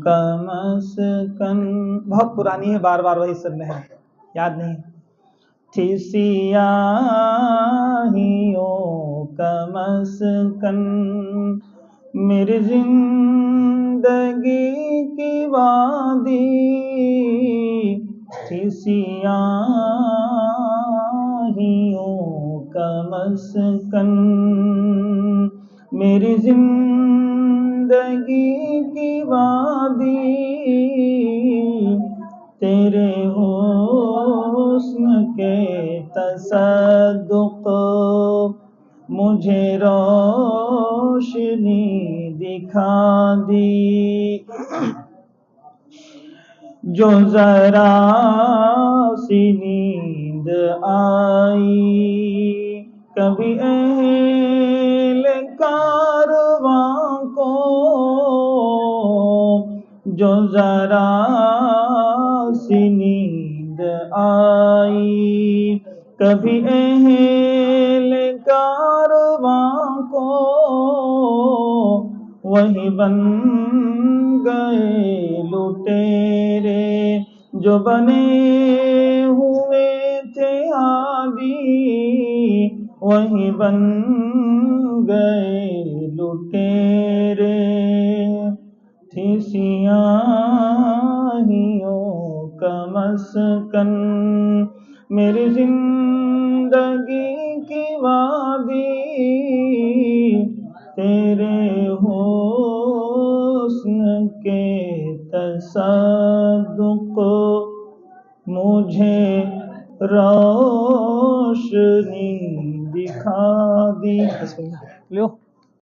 کا مسکن، بہت پرانی ہے، بار بار وہی سن رہے ہیں، یاد نہیں تھی سیاہیوں کا مسکن، میری زندگی کی وادی تھی سیاہیوں کا مسکن، میری زندگی کی وادی تیرے حسن کے تصدق مجھے روشنی دکھا دی، جو ذرا سی نیند آئی کبھی اہل کارواں کو، جو ذرا سی نیند آئی کبھی اہل کارواں کو، وہی بن گئے لٹیرے جو بنے ہوئے تھے عادی، وہی بن گئے لٹیرے، تھی سیاہیوں کا مسکن، میری زندگی کی وادی تیرے حسن کے تصدق مجھے روشنی دکھا دی۔